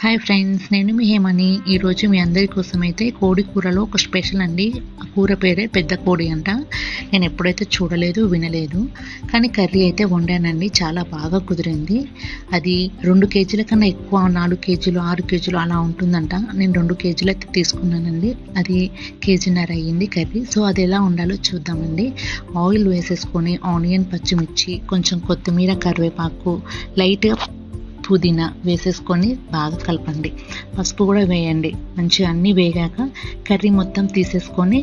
Hi friends, నేను మీ హేమని. ఈరోజు మీ అందరి కోసం అయితే కోడి కూరలో ఒక స్పెషల్ అండి. ఆ కూర పేరే పెద్ద కోడి అంట. నేను ఎప్పుడైతే చూడలేదు, వినలేదు, కానీ కర్రీ అయితే వండానండి. చాలా బాగా కుదిరింది. అది 2 కేజీల కన్నా ఎక్కువ, 4 కేజీలు 6 కేజీలు అలా ఉంటుందంట. నేను 2 కేజీలు అయితే తీసుకున్నానండి. అది 1.5 కేజీ అయ్యింది కర్రీ. సో అది ఎలా ఉండాలో చూద్దామండి. ఆయిల్ వేసేసుకొని ఆనియన్, పచ్చిమిర్చి, కొంచెం కొత్తిమీర, కరివేపాకు, లైట్గా పుదీనా వేసేసుకొని బాగా కలపండి. పసుపు కూడా వేయండి. మంచిగా అన్నీ వేగాక కర్రీ మొత్తం తీసేసుకొని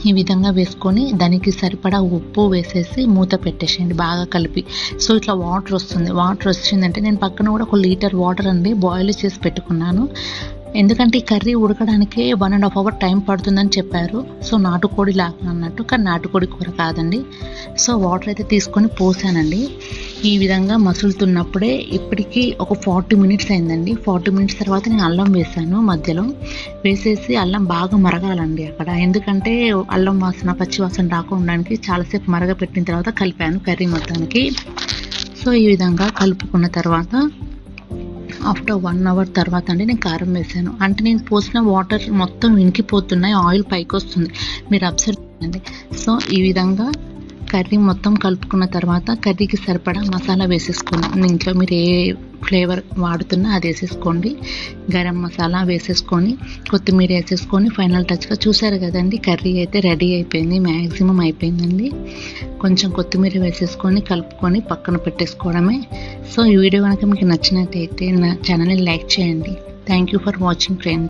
ఈ విధంగా వేసుకొని దానికి సరిపడా ఉప్పు వేసేసి మూత పెట్టేసేయండి బాగా కలిపి. సో ఇట్లా వాటర్ వస్తుంది. వాటర్ వచ్చిందంటే నేను పక్కన కూడా 1 లీటర్ వాటర్ అండి బాయిల్ చేసి పెట్టుకున్నాను. ఎందుకంటే ఈ కర్రీ ఉడకడానికి 1.5 అవర్ టైం పడుతుందని చెప్పారు. సో నాటుకోడి లాగా అన్నట్టు, కానీ నాటుకోడి కూర కాదండి. సో వాటర్ అయితే తీసుకొని పోసానండి. ఈ విధంగా మసులుతున్నప్పుడే ఇప్పటికీ ఒక 40 మినిట్స్ అయిందండి. 40 మినిట్స్ తర్వాత నేను అల్లం వేసాను. మధ్యలో వేసేసి అల్లం బాగా మరగాలండి అక్కడ. ఎందుకంటే అల్లం వాసన, పచ్చి వాసన రాకుండా చాలాసేపు మరగపెట్టిన తర్వాత కలిపాను కర్రీ మొత్తానికి. సో ఈ విధంగా కలుపుకున్న తర్వాత ఆఫ్టర్ 1 అవర్ తర్వాత అండి నేను కారం వేసాను. అంటే నేను పోసిన వాటర్ మొత్తం ఇంకిపోతున్నాయి, ఆయిల్ పైకి వస్తుంది, మీరు అబ్జర్వ్ చేయండి. సో ఈ విధంగా కర్రీ మొత్తం కలుపుకున్న తర్వాత కర్రీకి సరిపడా మసాలా వేసేసుకోండి. ఇంట్లో మీరు ఏ ఫ్లేవర్ వాడుతున్నా అది వేసేసుకోండి. గరం మసాలా వేసేసుకొని కొత్తిమీర వేసేసుకొని ఫైనల్ టచ్గా చూసారు కదండి, కర్రీ అయితే రెడీ అయిపోయింది. మ్యాక్సిమం అయిపోయిందండి. కొంచెం కొత్తిమీర వేసేసుకొని కలుపుకొని పక్కన పెట్టేసుకోవడమే. సో ఈ వీడియో కనుక మీకు నచ్చినట్టయితే నా ఛానల్ని లైక్ చేయండి. Thank you for watching friends.